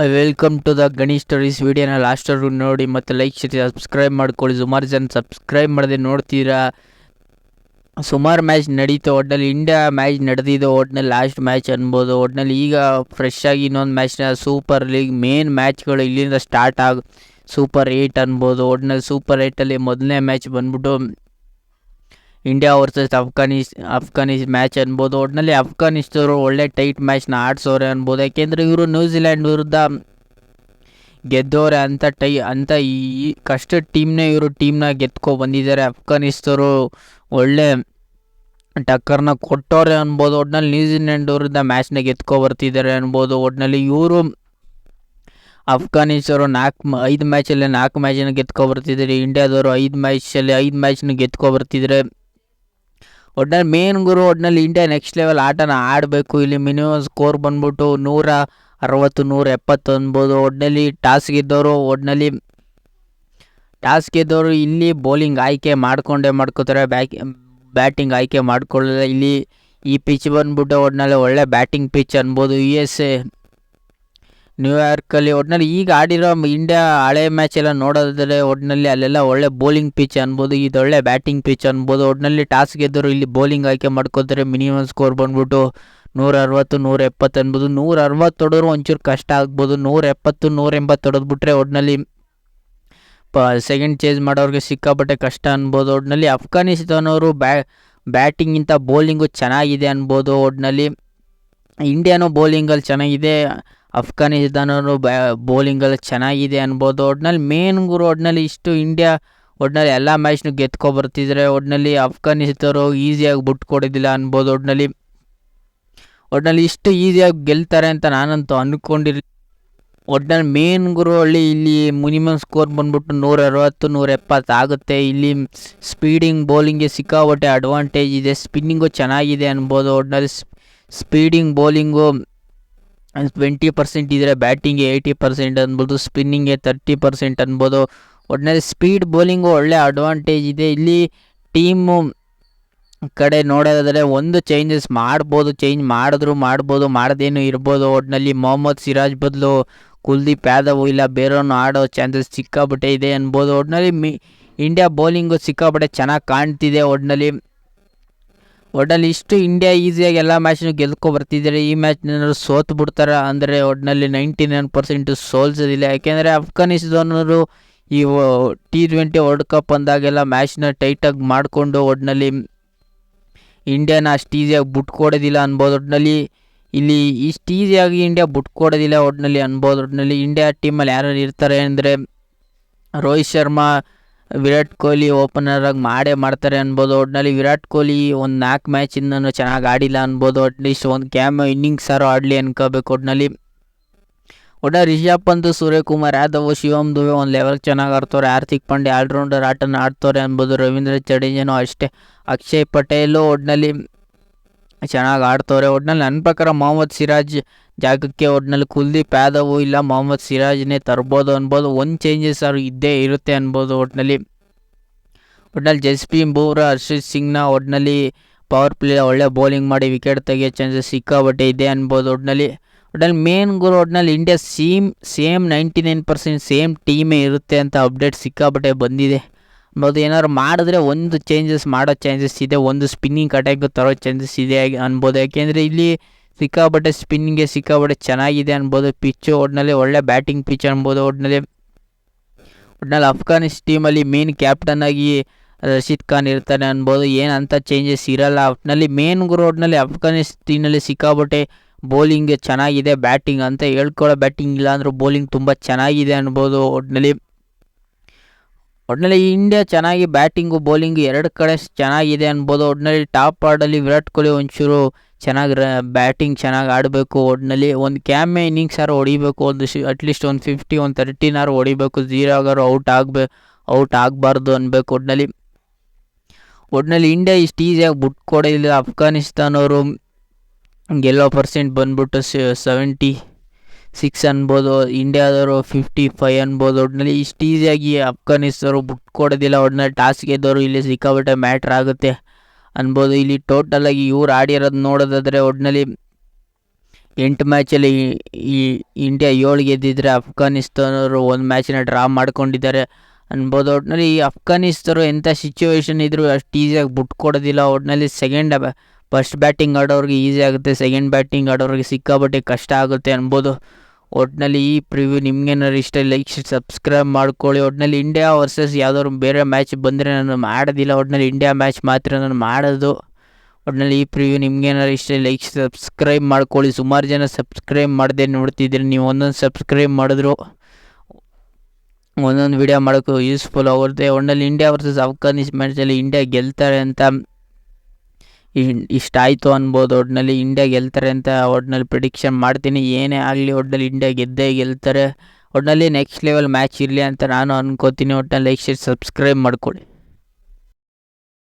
Welcome to the Ganesh stories. ವಿಡಿಯೋನ ಲಾಸ್ಟವರೆಗೂ ನೋಡಿ ಮತ್ತು ಲೈಕ್ ಶೇರ್ ಸಬ್ಸ್ಕ್ರೈಬ್ ಮಾಡ್ಕೊಳ್ಳಿ. ಸುಮಾರು ಜನ ಸಬ್ಸ್ಕ್ರೈಬ್ ಮಾಡದೆ ನೋಡ್ತೀರಾ. ಸುಮಾರು ಮ್ಯಾಚ್ ನಡೀತು. ಒಟ್ಟಿನಲ್ಲಿ ಇಂಡಿಯಾ ಮ್ಯಾಚ್ ನಡೆದಿದ್ದು, ಒಟ್ಟಿನಲ್ಲಿ ಲಾಸ್ಟ್ ಮ್ಯಾಚ್ ಅನ್ಬೋದು. ಒಟ್ಟಿನಲ್ಲಿ ಈಗ ಫ್ರೆಶ್ ಆಗಿ ಇನ್ನೊಂದು ಮ್ಯಾಚ್ನ ಸೂಪರ್ ಲೀಗ್ ಮೇನ್ ಮ್ಯಾಚ್ಗಳು ಇಲ್ಲಿಂದ ಸ್ಟಾರ್ಟ್ ಸೂಪರ್ 8 ಅನ್ಬೋದು. ಒಟ್ಟಿನಲ್ಲಿ ಸೂಪರ್ 8ಅಲ್ಲಿ ಮೊದಲನೇ ಮ್ಯಾಚ್ ಬಂದ್ಬಿಟ್ಟು ಇಂಡಿಯಾ ವರ್ಸಸ್ ಅಫ್ಘಾನಿಸ್ ಮ್ಯಾಚ್ ಅನ್ಬೋದು. ಒಟ್ಟಿನಲ್ಲಿ ಅಫ್ಘಾನಿಸ್ತರು ಒಳ್ಳೆ ಟೈಟ್ ಮ್ಯಾಚ್ನ ಆಡ್ಸೋರೆ ಅನ್ಬೋದು. ಯಾಕೆಂದರೆ ಇವರು ನ್ಯೂಜಿಲ್ಯಾಂಡ್ ವಿರುದ್ಧ ಗೆದ್ದೋರೆ ಅಂತ ಈ ಕಷ್ಟ ಟೀಮ್ನ ಗೆದ್ಕೊ ಬಂದಿದ್ದಾರೆ. ಅಫ್ಘಾನಿಸ್ತರು ಒಳ್ಳೆ ಟಕ್ಕರ್ನ ಕೊಟ್ಟೋರೆ ಅನ್ಬೋದು. ಒಟ್ಟಿನಲ್ಲಿ ನ್ಯೂಜಿಲ್ಯಾಂಡ್ ವಿರುದ್ಧ ಮ್ಯಾಚ್ನ ಗೆದ್ಕೊ ಬರ್ತಿದ್ದಾರೆ ಅನ್ಬೋದು. ಒಟ್ಟಿನಲ್ಲಿ ಇವರು ಅಫ್ಘಾನಿಸ್ತರು 5 ಮ್ಯಾಚಲ್ಲಿ 4 ಮ್ಯಾಚನ್ನ ಗೆದ್ಕೊ ಬರ್ತಿದ್ದಾರೆ. ಇಂಡಿಯಾದವರು 5 ಮ್ಯಾಚಲ್ಲಿ 5 ಮ್ಯಾಚ್ನ ಗೆದ್ಕೊ ಬರ್ತಿದ್ದಾರೆ. ಒಟ್ಟಿನಲ್ಲಿ ಮೇನ್ ಗುರು, ಒಟ್ಟಿನಲ್ಲಿ ಇಂಡಿಯಾ ನೆಕ್ಸ್ಟ್ ಲೆವೆಲ್ ಆಟನ ಆಡಬೇಕು. ಇಲ್ಲಿ ಮಿನಿಮಮ್ ಸ್ಕೋರ್ ಬಂದ್ಬಿಟ್ಟು 160 170 ಅನ್ಬೋದು. ಒಟ್ಟಿನಲ್ಲಿ ಟಾಸ್ ಗೆದ್ದವರು ಇಲ್ಲಿ ಬೌಲಿಂಗ್ ಆಯ್ಕೆ ಮಾಡ್ಕೋತಾರೆ. ಬ್ಯಾಟಿಂಗ್ ಆಯ್ಕೆ ಮಾಡ್ಕೊಳ್ಳಲ್ಲ. ಇಲ್ಲಿ ಈ ಪಿಚ್ ಬಂದ್ಬಿಟ್ಟು ಒಟ್ಟಿನಲ್ಲಿ ಒಳ್ಳೆ ಬ್ಯಾಟಿಂಗ್ ಪಿಚ್ ಅನ್ಬೋದು. USA ನ್ಯೂಯಾರ್ಕಲ್ಲಿ ಒಟ್ಟಿನಲ್ಲಿ ಈಗ ಆಡಿರೋ ಇಂಡಿಯಾ ಹಳೆ ಮ್ಯಾಚ್ ಎಲ್ಲ ನೋಡೋದಾದರೆ ಒಟ್ಟಿನಲ್ಲಿ ಅಲ್ಲೆಲ್ಲ ಒಳ್ಳೆ ಬೌಲಿಂಗ್ ಪಿಚ್ ಅನ್ಬೋದು. ಇದು ಒಳ್ಳೆ ಬ್ಯಾಟಿಂಗ್ ಪಿಚ್ ಅನ್ಬೋದು. ಒಟ್ಟಿನಲ್ಲಿ ಟಾಸ್ ಗೆದ್ದರು ಇಲ್ಲಿ ಬೌಲಿಂಗ್ ಆಯ್ಕೆ ಮಾಡ್ಕೋತಾರೆ. ಮಿನಿಮಮ್ ಸ್ಕೋರ್ ಬಂದ್ಬಿಟ್ಟು 160 170 ಅನ್ಬೋದು. 160 ಹೊಡೆದ್ರು ಒಂಚೂರು ಕಷ್ಟ ಆಗ್ಬೋದು. 170 180 ಹೊಡೆದ್ಬಿಟ್ರೆ ಒಟ್ಟಿನಲ್ಲಿ ಸೆಕೆಂಡ್ ಚೇಸ್ ಮಾಡೋರಿಗೆ ಸಿಕ್ಕಾಪಟ್ಟೆ ಕಷ್ಟ ಅನ್ಬೋದು. ಒಟ್ಟಿನಲ್ಲಿ ಅಫ್ಘಾನಿಸ್ತಾನವರು ಬ್ಯಾಟಿಂಗಿಂತ ಬೌಲಿಂಗು ಚೆನ್ನಾಗಿದೆ ಅನ್ಬೋದು. ಒಟ್ಟಿನಲ್ಲಿ ಇಂಡಿಯಾನು ಬೌಲಿಂಗಲ್ಲಿ ಚೆನ್ನಾಗಿದೆ, ಅಫ್ಘಾನಿಸ್ತಾನವರು ಬೌಲಿಂಗಲ್ಲಿ ಚೆನ್ನಾಗಿದೆ ಅನ್ಬೋದು. ಒಟ್ಟಿನಲ್ಲಿ ಮೇನ್ ಗುರು, ಒಟ್ಟಿನಲ್ಲಿ ಇಷ್ಟು ಇಂಡಿಯಾ ಒಟ್ಟಿನಲ್ಲಿ ಎಲ್ಲ ಮ್ಯಾಚ್ನು ಗೆದ್ಕೊ ಬರ್ತಿದ್ದಾರೆ. ಒಟ್ಟಿನಲ್ಲಿ ಅಫ್ಘಾನಿಸ್ತಾನರು ಈಸಿಯಾಗಿ ಬಿಟ್ಕೊಡೋದಿಲ್ಲ ಅನ್ಬೋದು. ಒಟ್ಟಿನಲ್ಲಿ ಇಷ್ಟು ಈಸಿಯಾಗಿ ಗೆಲ್ತಾರೆ ಅಂತ ನಾನಂತೂ ಅಂದ್ಕೊಂಡಿರ್ಲಿ. ಒಟ್ಟಿನಲ್ಲಿ ಮೇನ್ ಗುರು ಇಲ್ಲಿ ಮಿನಿಮಮ್ ಸ್ಕೋರ್ ಬಂದ್ಬಿಟ್ಟು 160 170 ಆಗುತ್ತೆ. ಇಲ್ಲಿ ಸ್ಪೀಡಿಂಗ್ ಬೌಲಿಂಗ್ಗೆ ಸಿಕ್ಕಾಪಟ್ಟೆ ಅಡ್ವಾಂಟೇಜ್ ಇದೆ. ಸ್ಪಿನ್ನಿಂಗು ಚೆನ್ನಾಗಿದೆ ಅನ್ಬೋದು. ಒಟ್ಟಿನಲ್ಲಿ ಸ್ಪೀಡಿಂಗ್ ಬೌಲಿಂಗು 20% ಇದ್ದರೆ ಬ್ಯಾಟಿಂಗ್ಗೆ 80% ಅನ್ಬೋದು. ಸ್ಪಿನ್ನಿಂಗ್ಗೆ 30% ಅನ್ಬೋದು. ಒಟ್ಟಿನಲ್ಲಿ ಸ್ಪೀಡ್ ಬೌಲಿಂಗು ಒಳ್ಳೆ ಅಡ್ವಾಂಟೇಜ್ ಇದೆ. ಇಲ್ಲಿ ಟೀಮು ಕಡೆ ನೋಡೋದಾದರೆ ಒಂದು ಚೇಂಜಸ್ ಚೇಂಜ್ ಮಾಡ್ಬೋದು, ಮಾಡದೇನು ಇರ್ಬೋದು. ಒಟ್ಟಿನಲ್ಲಿ ಮೊಹಮ್ಮದ್ ಸಿರಾಜ್ ಬದಲು ಕುಲ್ದೀಪ್ ಯಾದವ್ ಇಲ್ಲ ಬೇರೆಯವ್ರನ್ನ ಆಡೋ ಚಾನ್ಸಸ್ ಸಿಕ್ಕಾಪಟ್ಟೆ ಇದೆ ಅನ್ಬೋದು. ಒಟ್ಟಿನಲ್ಲಿ ಇಂಡಿಯಾ ಬೌಲಿಂಗು ಸಿಕ್ಕಾಪಟ್ಟೆ ಚೆನ್ನಾಗಿ ಕಾಣ್ತಿದೆ. ಒಟ್ಟಿನಲ್ಲಿ ಇಷ್ಟು ಇಂಡಿಯಾ ಈಸಿಯಾಗಿ ಎಲ್ಲ ಮ್ಯಾಚ್ನು ಗೆದ್ಕೊ ಬರ್ತಿದ್ದಾರೆ. ಈ ಮ್ಯಾಚ್ನವರು ಸೋತು ಬಿಡ್ತಾರೆ ಅಂದರೆ ಒಟ್ಟಿನಲ್ಲಿ 99% ಸೋಲ್ಸೋದಿಲ್ಲ. ಯಾಕೆಂದರೆ ಅಫ್ಘಾನಿಸ್ತಾನವರು ಈ T20 ವರ್ಲ್ಡ್ ಕಪ್ ಅಂದಾಗೆಲ್ಲ ಮ್ಯಾಚ್ನ ಟೈಟಾಗಿ ಮಾಡಿಕೊಂಡು ಒಟ್ಟಿನಲ್ಲಿ ಇಂಡಿಯಾನ ಅಷ್ಟು ಈಸಿಯಾಗಿ ಬಿಟ್ಕೊಡೋದಿಲ್ಲ ಅನ್ಬೋದು. ಒಟ್ಟಿನಲ್ಲಿ ಇಲ್ಲಿ ಇಷ್ಟು ಈಸಿಯಾಗಿ ಇಂಡಿಯಾ ಬಿಟ್ಕೊಡೋದಿಲ್ಲ ಒಟ್ಟಿನಲ್ಲಿ ಅನ್ಬೋದು. ಒಟ್ಟಿನಲ್ಲಿ ಇಂಡಿಯಾ ಟೀಮಲ್ಲಿ ಯಾರು ಇರ್ತಾರೆ ಅಂದರೆ ರೋಹಿತ್ ಶರ್ಮಾ, ವಿರಾಟ್ ಕೊಹ್ಲಿ ಓಪನರ್ ಆಗಿ ಮಾಡ್ತಾರೆ ಅನ್ಬೋದು. ಒಟ್ಟಿನಲ್ಲಿ ವಿರಾಟ್ ಕೊಹ್ಲಿ ಒಂದು 4 ಮ್ಯಾಚಿಂದನೂ ಚೆನ್ನಾಗಿ ಆಡಿಲ್ಲ ಅನ್ಬೋದು. ಅಟ್ಲೀಸ್ಟ್ ಒಂದು ಕ್ಯಾಮ್ ಇನ್ನಿಂಗ್ಸ್ ಆರು ಆಡಲಿ ಅನ್ಕೋಬೇಕು. ಒಟ್ಟಿನಲ್ಲಿ ರಿಷಬ್ ಪಂತ್, ಸೂರ್ಯಕುಮಾರ್ ಯಾದವ್, ಶಿವಮ್ ದುಬೆ ಒಂದು ಲೆವೆಲ್ ಚೆನ್ನಾಗಿ ಆಡ್ತವ್ರೆ. ಹಾರ್ದಿಕ್ ಪಾಂಡ್ಯ ಆಲ್ರೌಂಡರ್ ಆಟನ ಆಡ್ತವ್ರೆ ಅನ್ಬೋದು. ರವೀಂದ್ರ ಜಡೇಜನೂ ಅಷ್ಟೇ. ಅಕ್ಷಯ್ ಪಟೇಲು ಒಟ್ಟಿನಲ್ಲಿ ಚೆನ್ನಾಗಿ ಆಡ್ತವ್ರೆ. ಒಟ್ಟಿನಲ್ಲಿ ನನ್ನ ಪ್ರಕಾರ ಮೊಹಮ್ಮದ್ ಸಿರಾಜ್ ಜಾಗಕ್ಕೆ ಒಟ್ಟಿನಲ್ಲಿ ಕುಲ್ದೀಪ್ ಯಾದವ್ ಇಲ್ಲ ಮೊಹಮ್ಮದ್ ಸಿರಾಜ್ನೇ ತರ್ಬೋದು ಅನ್ಬೋದು. ಒಂದು ಚೇಂಜಸ್ ಅವ್ರು ಇದ್ದೇ ಇರುತ್ತೆ ಅನ್ಬೋದು. ಒಟ್ಟಿನಲ್ಲಿ ಜಸ್ಪ್ರೀತ್ ಬೂಮ್ರಾ, ಹರ್ಷಿತ್ ಸಿಂಗ್ನ ಒಟ್ಟಿನಲ್ಲಿ ಪವರ್ ಪ್ಲೇ ಒಳ್ಳೆ ಬೌಲಿಂಗ್ ಮಾಡಿ ವಿಕೆಟ್ ತೆಗಿಯೋ ಚಾನ್ಸಸ್ ಸಿಕ್ಕಾಬಟ್ಟೆ ಇದೆ ಅನ್ಬೋದು. ಒಟ್ಟಿನಲ್ಲಿ ಮೇನ್ ಗುರು, ಒಟ್ಟಿನಲ್ಲಿ ಇಂಡಿಯಾ ಸೇಮ್ 99% ಸೇಮ್ ಟೀಮೇ ಇರುತ್ತೆ ಅಂತ ಅಪ್ಡೇಟ್ ಸಿಕ್ಕಾಬಟ್ಟೆ ಬಂದಿದೆ ಅನ್ಬೋದು. ಏನಾದ್ರು ಮಾಡಿದ್ರೆ ಒಂದು ಚೇಂಜಸ್ ಮಾಡೋ ಚಾನ್ಸಸ್ ಇದೆ, ಒಂದು ಸ್ಪಿನ್ನಿಂಗ್ ಅಟ್ಯಾಕ್ ತರೋ ಚಾನ್ಸಸ್ ಇದೆ ಅನ್ಬೋದು. ಯಾಕೆಂದರೆ ಇಲ್ಲಿ ಸಿಕ್ಕಾಬಟ್ಟೆ ಸ್ಪಿನ್ನಿಂಗ್ಗೆ ಸಿಕ್ಕಾಬಟ್ಟೆ ಚೆನ್ನಾಗಿದೆ ಅನ್ಬೋದು ಪಿಚ್ಚು. ಒಟ್ಟಿನಲ್ಲಿ ಒಳ್ಳೆ ಬ್ಯಾಟಿಂಗ್ ಪಿಚ್ ಅನ್ಬೋದು. ಒಟ್ಟಿನಲ್ಲಿ ಅಫ್ಘಾನಿಸ್ ಟೀಮಲ್ಲಿ ಮೇನ್ ಕ್ಯಾಪ್ಟನ್ ಆಗಿ ರಶೀದ್ ಖಾನ್ ಇರ್ತಾನೆ ಅನ್ಬೋದು. ಏನಂತ ಚೇಂಜಸ್ ಇರಲ್ಲ. ಒಟ್ಟಿನಲ್ಲಿ ಮೇನ್ ಗುರು, ಒಟ್ಟಿನಲ್ಲಿ ಅಫ್ಘಾನಿಸ್ ಟೀಮಲ್ಲಿ ಸಿಕ್ಕಾಬಟ್ಟೆ ಬೌಲಿಂಗ್ ಚೆನ್ನಾಗಿದೆ, ಬ್ಯಾಟಿಂಗ್ ಅಂತ ಹೇಳ್ಕೊಳ್ಳೋ ಬ್ಯಾಟಿಂಗ್ ಇಲ್ಲ ಅಂದರೂ ಬೌಲಿಂಗ್ ತುಂಬ ಚೆನ್ನಾಗಿದೆ ಅನ್ಬೋದು. ಒಟ್ಟಿನಲ್ಲಿ ಇಂಡಿಯಾ ಚೆನ್ನಾಗಿ ಬ್ಯಾಟಿಂಗು ಬೌಲಿಂಗು ಎರಡು ಕಡೆ ಚೆನ್ನಾಗಿದೆ ಅನ್ಬೋದು. ಒಟ್ಟಿನಲ್ಲಿ ಟಾಪ್ ಆರ್ಡಲ್ಲಿ ವಿರಾಟ್ ಕೊಹ್ಲಿ ಒಂಚೂರು ಚೆನ್ನಾಗಿ ಬ್ಯಾಟಿಂಗ್ ಚೆನ್ನಾಗಿ ಆಡಬೇಕು. ಒಟ್ಟಿನಲ್ಲಿ ಒಂದು ಕ್ಯಾಮೆ ಇನ್ನಿಂಗ್ಸ್ ಆರು ಹೊಡಿಬೇಕು. ಅಟ್ಲೀಸ್ಟ್ ಒಂದು 50 ಒಂದು 13 ಹೊಡಿಬೇಕು. 0 ಆಗಾರು ಔಟ್ ಆಗಬಾರ್ದು ಅನ್ಬೇಕು. ಒಟ್ಟಿನಲ್ಲಿ ಇಂಡಿಯಾ ಇಷ್ಟು ಈಸಿಯಾಗಿ ಬಿಟ್ಕೊಡೋದಿಲ್ಲ. ಅಫ್ಘಾನಿಸ್ತಾನವರು ಗೆಲ್ಲೋ ಪರ್ಸೆಂಟ್ ಬಂದ್ಬಿಟ್ಟು 76 ಅನ್ಬೋದು. ಇಂಡಿಯಾದವರು 55 ಅನ್ಬೋದು. ಒಟ್ಟಿನಲ್ಲಿ ಇಷ್ಟು ಈಸಿಯಾಗಿ ಅಫ್ಘಾನಿಸ್ತಾನವರು ಬಿಟ್ಕೊಡೋದಿಲ್ಲ. ಒಟ್ಟಿನಲ್ಲಿ ಟಾಸ್ ಗೆದ್ದವರು ಇಲ್ಲಿ ಸಿಕ್ಕಾಪಟ್ಟೆ ಮ್ಯಾಟ್ರ್ ಆಗುತ್ತೆ ಅನ್ಬೋದು. ಇಲ್ಲಿ ಟೋಟಲಾಗಿ ಇವ್ರು ಆಡಿರೋದು ನೋಡೋದಾದರೆ ಒಟ್ಟಿನಲ್ಲಿ 8 ಮ್ಯಾಚಲ್ಲಿ ಈ ಇಂಡಿಯಾ 7 ಗೆದ್ದಿದ್ರೆ ಅಫ್ಘಾನಿಸ್ತಾನವರು 1 ಮ್ಯಾಚನ್ನ ಡ್ರಾ ಮಾಡ್ಕೊಂಡಿದ್ದಾರೆ ಅನ್ಬೋದು. ಒಟ್ಟಿನಲ್ಲಿ ಈ ಅಫ್ಘಾನಿಸ್ತಾನರು ಎಂಥ ಸಿಚುವೇಶನ್ ಇದ್ದರೂ ಅಷ್ಟು ಈಸಿಯಾಗಿ ಬಿಟ್ಕೊಡೋದಿಲ್ಲ. ಒಟ್ಟಿನಲ್ಲಿ ಫಸ್ಟ್ ಬ್ಯಾಟಿಂಗ್ ಆಡೋರಿಗೆ ಈಸಿ ಆಗುತ್ತೆ, ಸೆಕೆಂಡ್ ಬ್ಯಾಟಿಂಗ್ ಆಡೋರಿಗೆ ಸಿಕ್ಕಾಪಟ್ಟೆ ಕಷ್ಟ ಆಗುತ್ತೆ ಅನ್ಬೋದು. ಒಟ್ಟಿನಲ್ಲಿ ಈ ಪ್ರಿವ್ಯೂ ನಿಮ್ಗೇನಾದ್ರು ಇಷ್ಟ ಲೈಕ್ ಸಬ್ಸ್ಕ್ರೈಬ್ ಮಾಡ್ಕೊಳ್ಳಿ. ಒಟ್ಟಿನಲ್ಲಿ ಇಂಡಿಯಾ ವರ್ಸಸ್ ಯಾವುದಾದ್ರು ಬೇರೆ ಮ್ಯಾಚ್ ಬಂದರೆ ನಾನು ಮಾಡೋದಿಲ್ಲ, ಒಟ್ಟಿನಲ್ಲಿ ಇಂಡಿಯಾ ಮ್ಯಾಚ್ ಮಾತ್ರ ನಾನು ಮಾಡೋದು. ಒಟ್ಟಿನಲ್ಲಿ ಈ ಪ್ರಿವ್ಯೂ ನಿಮ್ಗೇನಾದ್ರು ಇಷ್ಟ ಲೈಕ್ ಸಬ್ಸ್ಕ್ರೈಬ್ ಮಾಡ್ಕೊಳ್ಳಿ. ಸುಮಾರು ಜನ ಸಬ್ಸ್ಕ್ರೈಬ್ ಮಾಡದೆ ನೋಡ್ತಿದ್ದೀರಿ, ನೀವು ಒಂದೊಂದು ಸಬ್ಸ್ಕ್ರೈಬ್ ಮಾಡಿದ್ರು ಒಂದೊಂದು ವಿಡಿಯೋ ಮಾಡೋಕ್ಕೂ ಯೂಸ್ಫುಲ್ ಆಗುತ್ತೆ. ಒಟ್ಟಿನಲ್ಲಿ ಇಂಡಿಯಾ ವರ್ಸಸ್ ಅಫ್ಘಾನಿಸ್ತಾನ ಮ್ಯಾಚಲ್ಲಿ ಇಂಡಿಯಾ ಗೆಲ್ತಾರೆ ಅಂತ ಇಷ್ಟ ಆಯಿತು ಅನ್ಬೋದು. ಒಟ್ಟಿನಲ್ಲಿ ಇಂಡಿಯಾ ಗೆಲ್ತಾರೆ ಅಂತ ಒಟ್ಟಿನಲ್ಲಿ ಪ್ರಿಡಿಕ್ಷನ್ ಮಾಡ್ತೀನಿ. ಏನೇ ಆಗಲಿ ಒಟ್ಟಿನಲ್ಲಿ ಇಂಡಿಯಾ ಗೆದ್ದೇ ಗೆಲ್ತಾರೆ. ಒಟ್ಟಿನಲ್ಲಿ ನೆಕ್ಸ್ಟ್ ಲೆವೆಲ್ ಮ್ಯಾಚ್ ಇರಲಿ ಅಂತ ನಾನು ಅನ್ಕೋತೀನಿ. ಒಟ್ಟಿನಲ್ಲಿ ಲೈಕ್ ಶೇರ್ ಸಬ್ಸ್ಕ್ರೈಬ್ ಮಾಡ್ಕೊಳ್ಳಿ.